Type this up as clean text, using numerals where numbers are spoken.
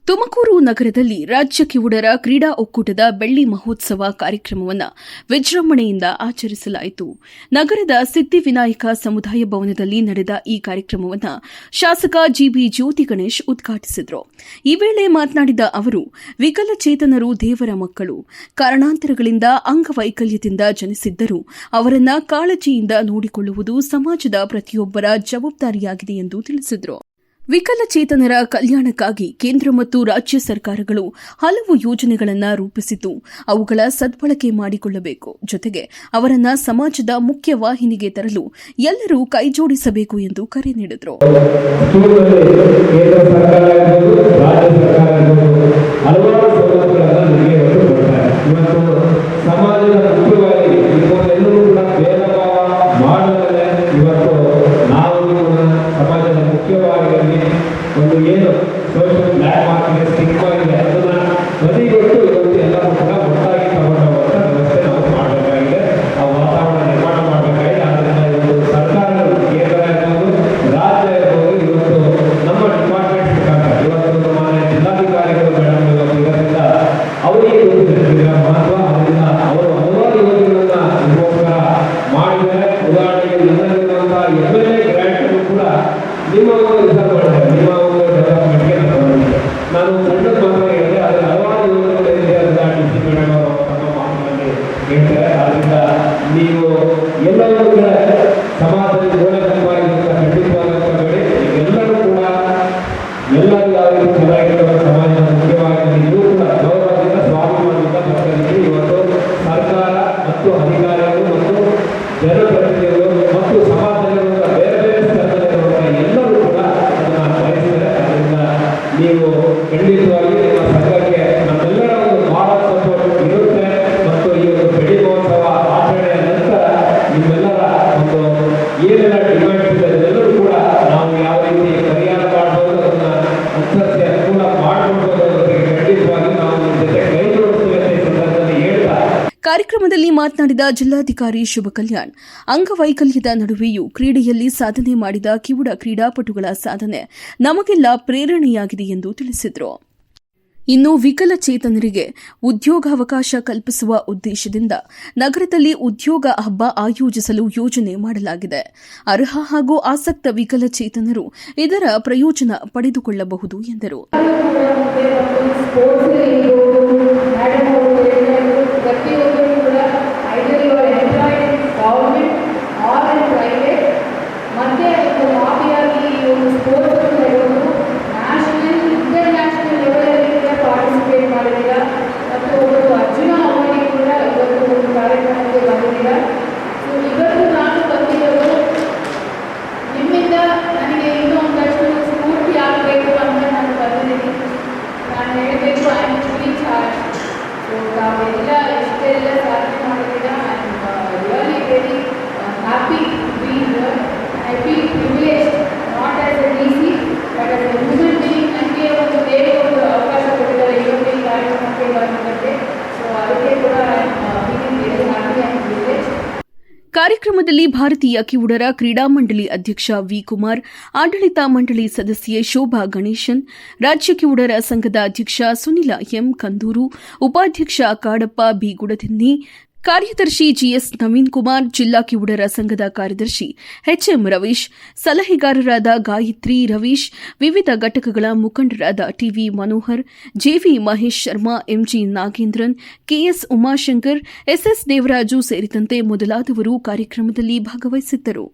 ತುಮಕೂರು ನಗರದಲ್ಲಿ ರಾಜ್ಯ ಕಿವುಡರ ಕ್ರೀಡಾ ಒಕ್ಕೂಟದ ಬೆಳ್ಳಿ ಮಹೋತ್ಸವ ಕಾರ್ಯಕ್ರಮವನ್ನು ವಿಜೃಂಭಣೆಯಿಂದ ಆಚರಿಸಲಾಯಿತು. ನಗರದ ಸಿದ್ಧಿವಿನಾಯಕ ಸಮುದಾಯ ಭವನದಲ್ಲಿ ನಡೆದ ಈ ಕಾರ್ಯಕ್ರಮವನ್ನು ಶಾಸಕ ಜಿಬಿ ಜ್ಯೋತಿ ಗಣೇಶ್ ಉದ್ಘಾಟಿಸಿದರು. ಈ ವೇಳೆ ಮಾತನಾಡಿದ ಅವರು, ವಿಕಲಚೇತನರು ದೇವರ ಮಕ್ಕಳು, ಕಾರಣಾಂತರಗಳಿಂದ ಅಂಗವೈಕಲ್ಯದಿಂದ ಜನಿಸಿದ್ದರೂ ಅವರನ್ನ ಕಾಳಜಿಯಿಂದ ನೋಡಿಕೊಳ್ಳುವುದು ಸಮಾಜದ ಪ್ರತಿಯೊಬ್ಬರ ಜವಾಬ್ದಾರಿಯಾಗಿದೆ ಎಂದು ತಿಳಿಸಿದರು. ವಿಕಲಚೇತನರ ಕಲ್ಯಾಣಕ್ಕಾಗಿ ಕೇಂದ್ರ ಮತ್ತು ರಾಜ್ಯ ಸರ್ಕಾರಗಳು ಹಲವು ಯೋಜನೆಗಳನ್ನು ರೂಪಿಸಿದ್ದು ಅವುಗಳ ಸದ್ಬಳಕೆ ಮಾಡಿಕೊಳ್ಳಬೇಕು. ಜೊತೆಗೆ ಅವರನ್ನ ಸಮಾಜದ ಮುಖ್ಯವಾಹಿನಿಗೆ ತರಲು ಎಲ್ಲರೂ ಕೈಜೋಡಿಸಬೇಕು ಎಂದು ಕರೆ ನೀಡಿದರು. ಒಂದು ಏನು ಸೋಷಿಯಲ್ ಬ್ಲ್ಯಾಕ್ ಮಾರ್ಕೆಟ್ ಸ್ಟಿಗ್ಮಾ ಇದೆ ಅದನ್ನ ಬದಿಗೊಟ್ಟು ಇವತ್ತು ಎಲ್ಲರೂ ಕೂಡ ಒಟ್ಟಾಗಿ ತಗೊಂಡೋಗುವಂಥ ವ್ಯವಸ್ಥೆ ನಾವು ಮಾಡಬೇಕಾಗಿದೆ. ಆ ವಾತಾವರಣ ನಿರ್ಮಾಣ ಮಾಡಬೇಕಾಗಿದೆ. ಆದ್ದರಿಂದ ಇವತ್ತು ಸರ್ಕಾರಗಳು, ಕೇಂದ್ರ ಇರ್ಬೋದು, ರಾಜ್ಯ ಇರ್ಬೋದು, ಇವತ್ತು ನಮ್ಮ ಡಿಪಾರ್ಟ್ಮೆಂಟ್ ಮುಖಾಂತರ ಇವತ್ತು ನಮ್ಮ ಜಿಲ್ಲಾಧಿಕಾರಿಗಳು ಮೇಡಮ್ ಇವತ್ತು ಇದರಿಂದ ಅವರಿಗೆ ಗೊತ್ತಿದೆ ಮಹತ್ವ. ಅದರಿಂದ ಅವರು ಹಲವಾರು ಯೋಜನೆಗಳನ್ನ ಇದಕ್ಕೋಸ್ಕರ ಮಾಡಿದರೆ. ಉದಾಹರಣೆಗೆ ನನ್ನಲ್ಲಿರುವಂತಹ MLA ಗ್ರ್ಯಾಂಟ್ ಕೂಡ ನಿಮ್ಮ ರಿಸರ್ವ್ ಮಾಡಿದ್ದಾರೆ. ನಿಮ್ಮ ಡೆವಲಪ್ಮೆಂಟ್ಗೆ ನಾನು ಸಣ್ಣ ಮಾತ್ರ ಹೇಳಿದೆ, ಆದರೆ ಹಲವಾರು ಯೋಜನೆಗಳಿದೆ. ಅದನ್ನ ಡಿಸಿ ಮೇಡಮ್ ಅವರು ತಮ್ಮ ಮಾತಿನಲ್ಲಿ ಹೇಳ್ತಾರೆ. ಆದ್ದರಿಂದ ನೀವು ಎಲ್ಲರೂ ಕೂಡ ಸಮಾಜದಲ್ಲಿ ಗೋಳಕವಾಗಿರುವಂಥ ಖಂಡಿತವಾದಂಥ ಬೇಡಿ. ಎಲ್ಲರೂ ಕೂಡ ಎಲ್ಲರೂ ಯಾವ ರೀತಿ ಚೆನ್ನಾಗಿರುವ ಸಮಾಜದ ಮುಖ್ಯವಾಗಿ ನೀವು ಕೂಡ ಗೌರವದಿಂದ ಸ್ವಾಭಿಮಾನದಿಂದ ಬರ್ತಿದ್ದೀವಿ. ಇವತ್ತು ಸರ್ಕಾರ ಮತ್ತು ಅಧಿಕಾರಿಗಳು ಮತ್ತು ಜನಪ್ರತಿನಿಧಿಗಳು ಮತ್ತು ಸಮಾಜದಲ್ಲಿರುವಂಥ ಬೇರೆ ಬೇರೆ ಸ್ತರದಲ್ಲಿರುವಂಥ ಎಲ್ಲರೂ ಕೂಡ ಅದನ್ನು ಬಯಸಿದ್ದಾರೆ. ಅದರಿಂದ ನೀವು ಖಂಡಿತವಾಗಿ ನಿಮ್ಮ ಸಂಘಕ್ಕೆ ನಮ್ಮೆಲ್ಲರ ಒಂದು ಮಾಡಲ್ ಸಪೋರ್ಟ್ ಇರುತ್ತೆ. ಮತ್ತು ಈ ಒಂದು ಬೆಳ್ಳಿ ಮಹೋತ್ಸವ ಆಚರಣೆಯ ನಂತರ ನಿಮ್ಮೆಲ್ಲರ ಒಂದು ಏನೆಲ್ಲ ಡಿಮ್ಯಾಂಡ್ಸ್ ಇದೆ ಅದೆಲ್ಲರೂ ಕೂಡ ನಾವು ಯಾವ ರೀತಿ ಪರಿಹಾರ ಮಾಡಬಹುದು ಅದನ್ನ ಅನುಸರಿಸಿ ಅನುಕೂಲ ಮಾಡಿಕೊಡ್ಬೋದು ಅನ್ನೋದಕ್ಕೆ ಖಂಡಿತವಾಗಿ ನಾವು ನಿಮ್ಮ ಜೊತೆ ಕೈ ಜೋಡಿಸ್ತೇವೆ ಅಂತ ಈ ಸಂದರ್ಭದಲ್ಲಿ ಹೇಳ್ತಾ. ಕಾರ್ಯಕ್ರಮದಲ್ಲಿ ಮಾತನಾಡಿದ ಜಿಲ್ಲಾಧಿಕಾರಿ ಶುಭ ಕಲ್ಯಾಣ್, ಅಂಗವೈಕಲ್ಯದ ನಡುವೆಯೂ ಕ್ರೀಡೆಯಲ್ಲಿ ಸಾಧನೆ ಮಾಡಿದ ಕಿವುಡ ಕ್ರೀಡಾಪಟುಗಳ ಸಾಧನೆ ನಮಗೆಲ್ಲ ಪ್ರೇರಣೆಯಾಗಿದೆ ಎಂದು ತಿಳಿಸಿದರು. ಇನ್ನು ವಿಕಲಚೇತನರಿಗೆ ಉದ್ಯೋಗಾವಕಾಶ ಕಲ್ಪಿಸುವ ಉದ್ದೇಶದಿಂದ ನಗರದಲ್ಲಿ ಉದ್ಯೋಗ ಹಬ್ಬ ಆಯೋಜಿಸಲು ಯೋಜನೆ ಮಾಡಲಾಗಿದೆ. ಅರ್ಹ ಹಾಗೂ ಆಸಕ್ತ ವಿಕಲಚೇತನರು ಇದರ ಪ್ರಯೋಜನ ಪಡೆದುಕೊಳ್ಳಬಹುದು ಎಂದರು. ಕಾರ್ಯಕ್ರಮದಲ್ಲಿ ಭಾರತೀಯ ಕಿವುಡರ ಕ್ರೀಡಾ ಮಂಡಳಿ ಅಧ್ಯಕ್ಷ ವಿ ಕುಮಾರ್, ಆಡಳಿತ ಮಂಡಳಿ ಸದಸ್ಯೆ ಶೋಭಾ ಗಣೇಶನ್, ರಾಜ್ಯ ಕಿವುಡರ ಸಂಘದ ಅಧ್ಯಕ್ಷ ಸುನಿಲ ಎಂ ಕಂದೂರು, ಉಪಾಧ್ಯಕ್ಷ ಕಾಡಪ್ಪ ಬಿ ಗುಡದಿನ್ನಿ, ಕಾರ್ಯದರ್ಶಿ ಜಿಎಸ್ ನವೀನ್ ಕುಮಾರ್, ಜಿಲ್ಲಾ ಕಿವುಡರ ಸಂಘದ ಕಾರ್ಯದರ್ಶಿ ಎಚ್ಎಂ ರವೀಶ್, ಸಲಹೆಗಾರರಾದ ಗಾಯತ್ರಿ ರವೀಶ್, ವಿವಿಧ ಘಟಕಗಳ ಮುಖಂಡರಾದ TV Manohar, JV Mahesh Sharma, MG Nagendran, KS Umashankar, SS Devaraju ಸೇರಿದಂತೆ ಮೊದಲಾದವರು ಕಾರ್ಯಕ್ರಮದಲ್ಲಿ ಭಾಗವಹಿಸಿದ್ದರು.